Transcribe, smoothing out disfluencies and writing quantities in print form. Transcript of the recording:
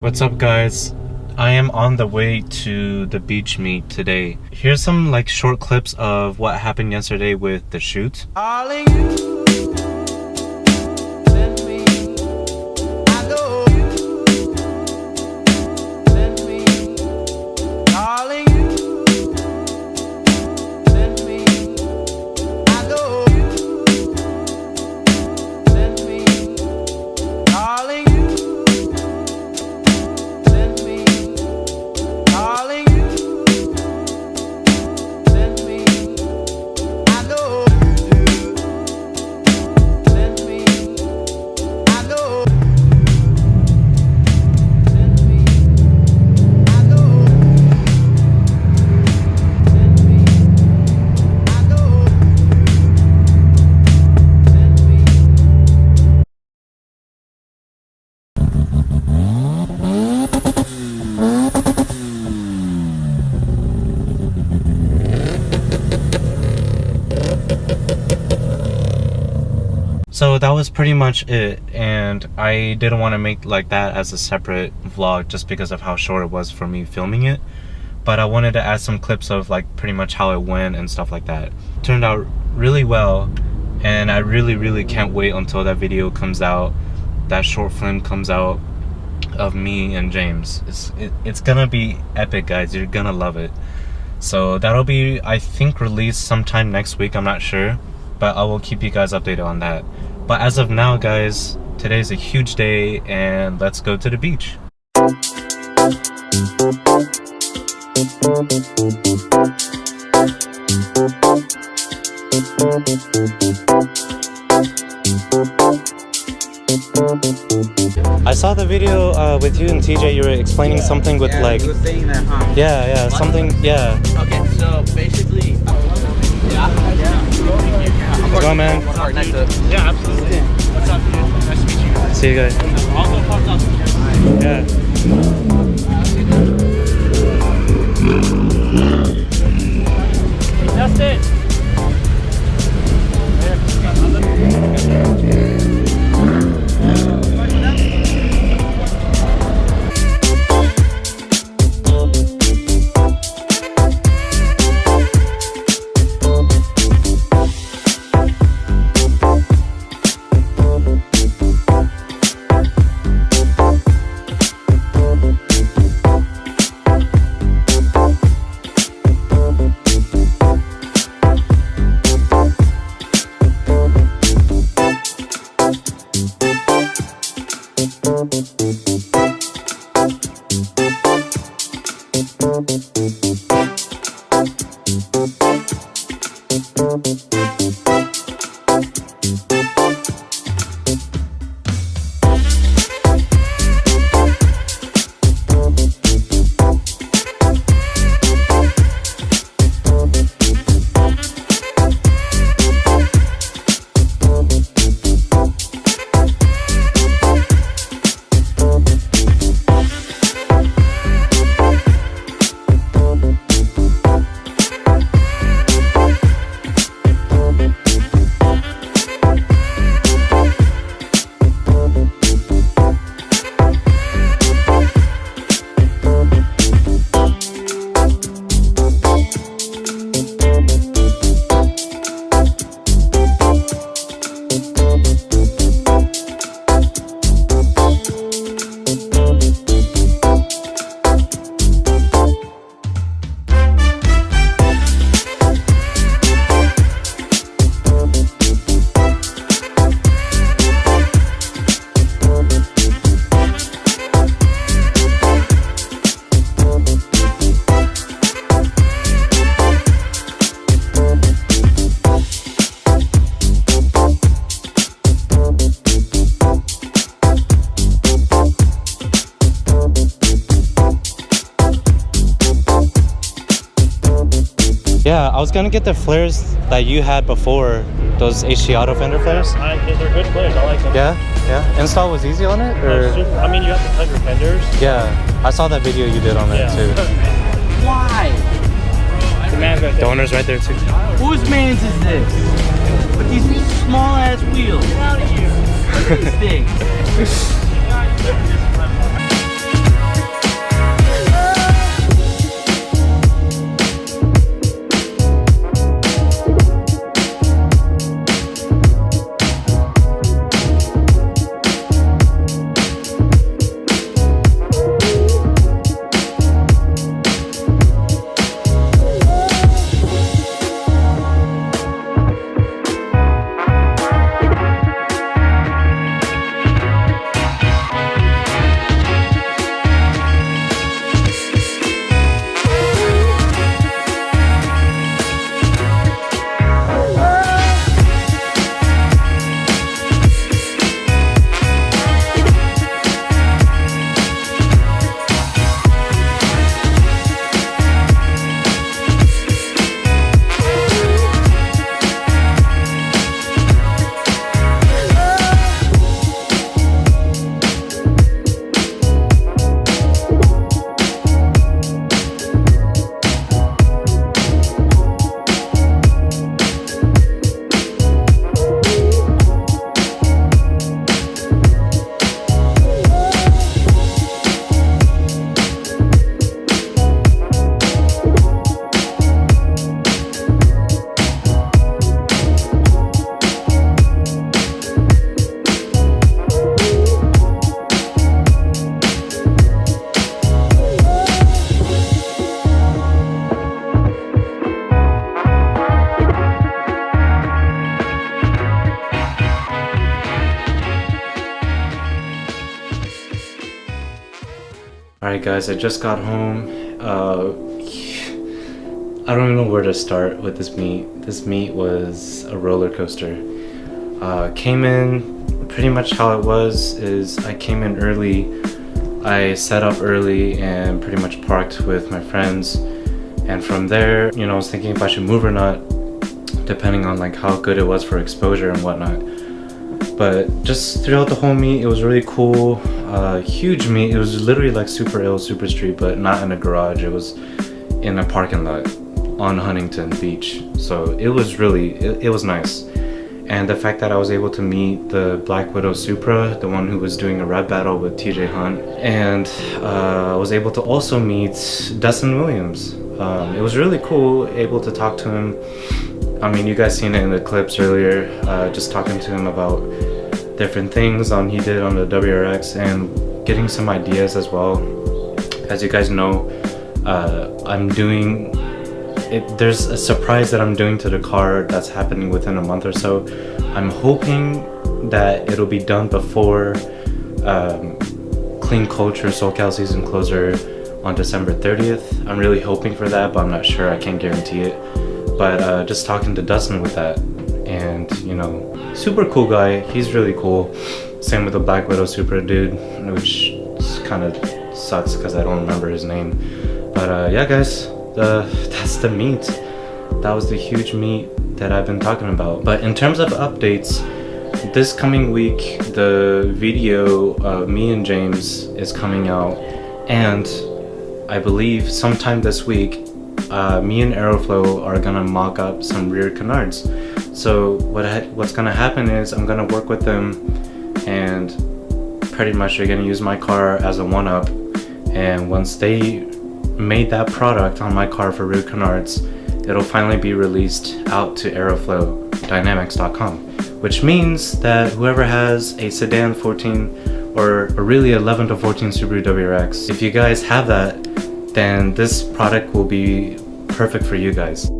What's up, guys? I am on the way to the beach meet today. Here's some like short clips of what happened yesterday with the shoot. So that was pretty much it, and I didn't want to make like that as a separate vlog just because of how short it was for me filming it, but I wanted to add some clips of like pretty much how it went and stuff like that. It turned out really well, and I really can't wait until that video comes out, that short film comes out of me and James. It's gonna be epic, guys. You're gonna love it. So that'll be, I think, released sometime next week. I'm not sure, but I will keep you guys updated on that. But as of now, guys, today's a huge day, and let's go to the beach. I saw the video with you and TJ. You were explaining something with like... you were saying that, huh? Yeah, something, yeah. Okay, so basically... What's going on, man? Yeah, absolutely. What's up, dude? Nice to meet you guys. See you guys. Also popped up here. Yeah. Dustin! Yeah, I was gonna get the flares that you had before, those HT Auto fender flares. They're good flares. I like them. Yeah. Install was easy on it, or? I mean, you have to cut your fenders. Yeah, I saw that video you did on there too. Why? The man's right there. The owner's right there too. Whose man's is this? With these small ass wheels. Get out of here. Look at these things. Alright guys, I just got home. I don't even know where to start with this meet. This meet was a roller coaster. Came in pretty much how it was is I came in early. I set up early and pretty much parked with my friends. And from there, you know, I was thinking if I should move or not, depending on like how good it was for exposure and whatnot. But just throughout the whole meet, it was really cool. Huge meet. It was literally like super ill, super street, but not in a garage. It was in a parking lot on Huntington Beach. So it was really, it was nice. And the fact that I was able to meet the Black Widow Supra, the one who was doing a rap battle with TJ Hunt, and I was able to also meet Dustin Williams. It was really cool, able to talk to him. I mean, you guys seen it in the clips earlier, just talking to him about different things he did on the WRX and getting some ideas as well. As you guys know, I'm doing there's a surprise that I'm doing to the car that's happening within a month or so. I'm hoping that it'll be done before Clean Culture SoCal season closer on December 30th. I'm really hoping for that, but I'm not sure. I can't guarantee it. But just talking to Dustin with that, and you know, super cool guy. He's really cool. Same with the Black Widow Supra dude, which kind of sucks because I don't remember his name. But yeah, guys. That's the meet. That was the huge meet that I've been talking about. But in terms of updates, this coming week the video of me and James is coming out, and I believe sometime this week me and Aeroflow are gonna mock up some rear canards. So what's gonna happen is I'm gonna work with them, and pretty much they're gonna use my car as a one-up, and once they made that product on my car for rear canards, it'll finally be released out to aeroflowdynamics.com, which means that whoever has a sedan 14 or a really 11 to 14 Subaru WRX, if you guys have that, then this product will be perfect for you guys.